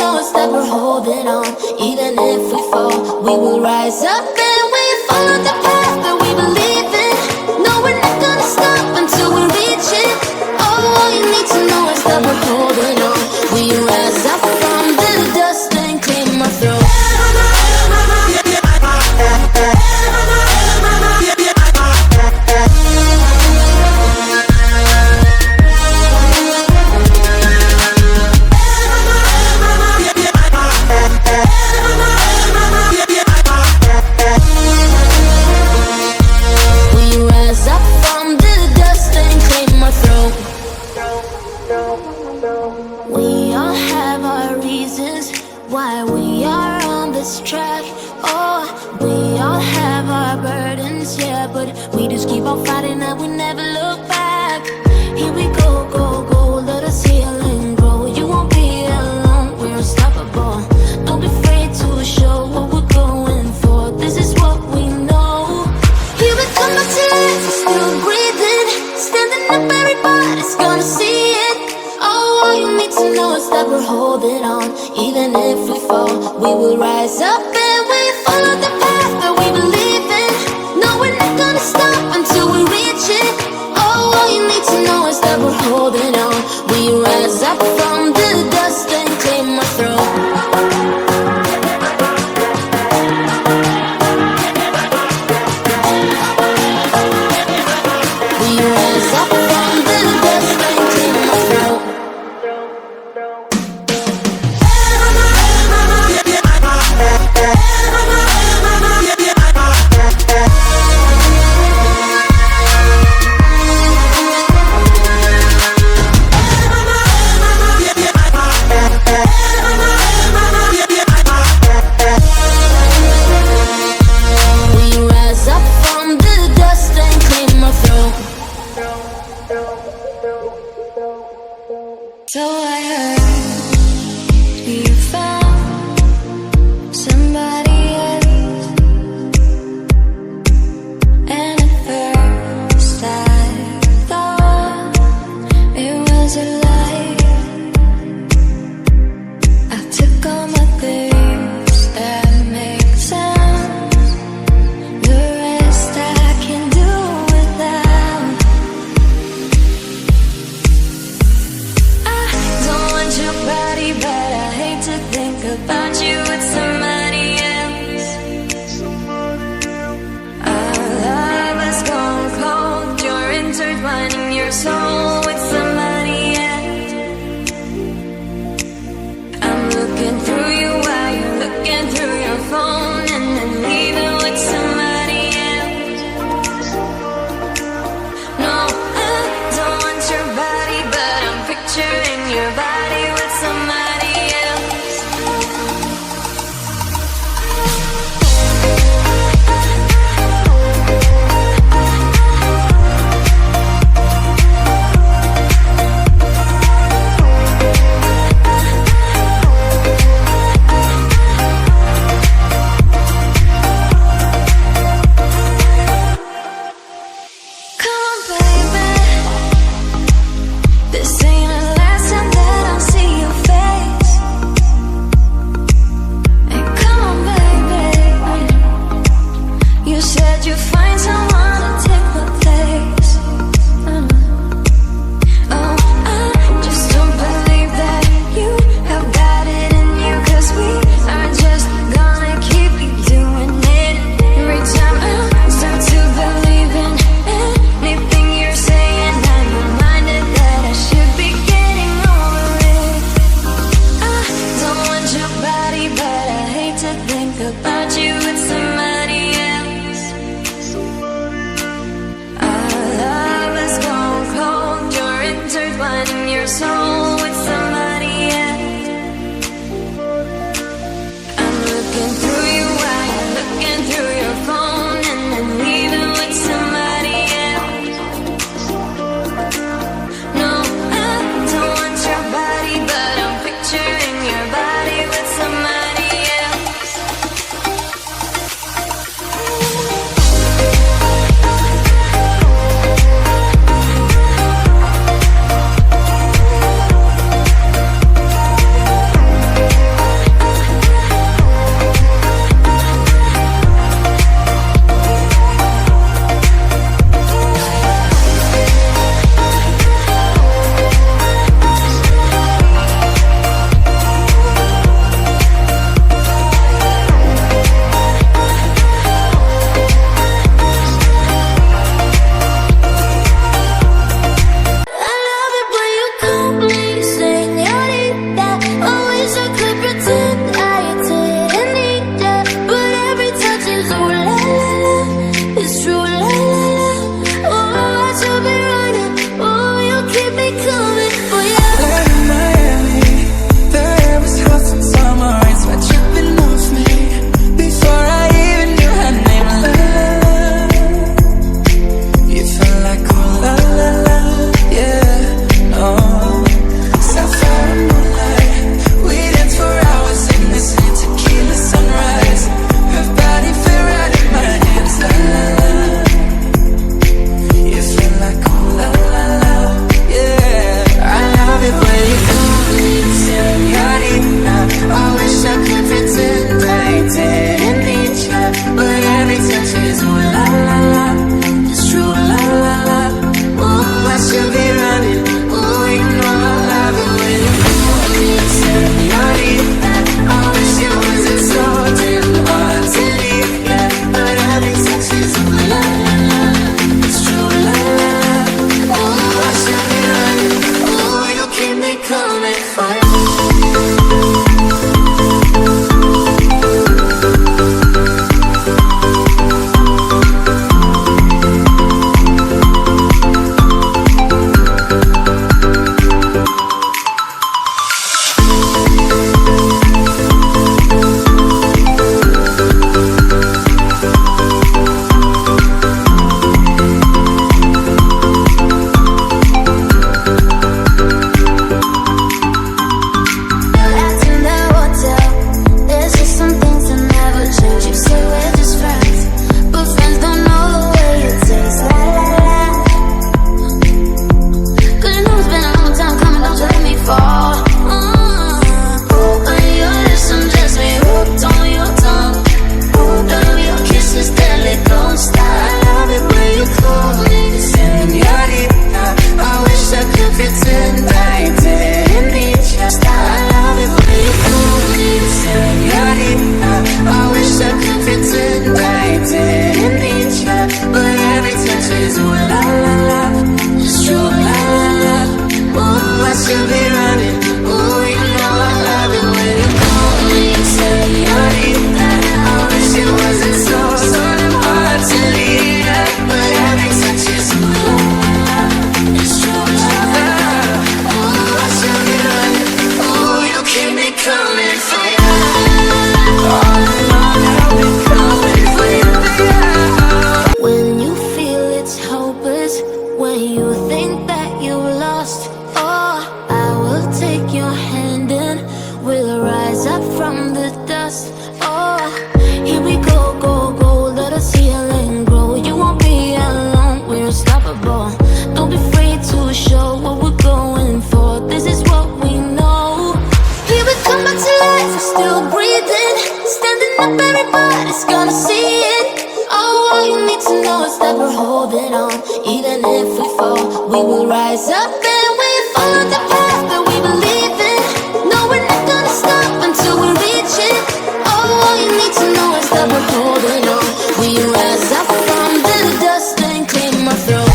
know it's that we're holding on. Even if we fall, we will rise up and we follow the path that we believe in. No, we're not gonna stop until we reach it. Oh, all you need to know is that we're holding on. We rise up from the dust and clear my throat. We all have our reasons why we are on this track. Oh, we all have our burdens, yeah, but we just keep on fighting and we never look back. Here we go, go, go, let us heal and grow. You won't be alone, we're unstoppable. Don't be afraid to show what we're going for. This is what we know. Here we come back to life, we're still breathing. Standing up, everybody's gonna see it. Oh, all you need to know is that we're holding on. Even if we fall, we will rise up and we follow the path that we believe in. No, we're not gonna stop until we reach it. Oh, all you need to know is that we're holding on. We rise up from the dust and clear my throat. We rise up from the dust and clear my throat. coming for you. All along I've been coming for you. When you feel it's hopeless, when you think that you've lost, oh, I will take your hand and we'll rise up from the dust. Oh, here we go, go, go, let us heal and grow. You won't be alone, we're unstoppable. Don't be afraid to show what we're going for. This is what we know. Here we come back to life, we're still breathing. Standing up, everybody's gonna see it. Oh, all you need to know is that we're holding on. Even if we fall, we will rise up and we follow the path that we believe in. No, we're not gonna stop until we reach it. Oh, all you need to know is that we're holding on. We rise up from the dust and claim our throne.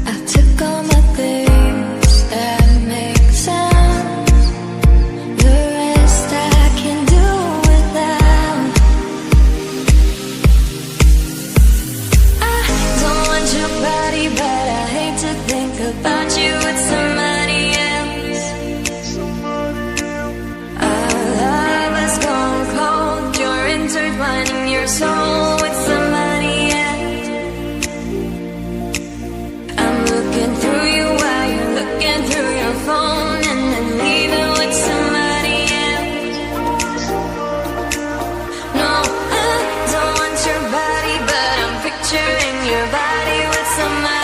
I took all my things that made your body with some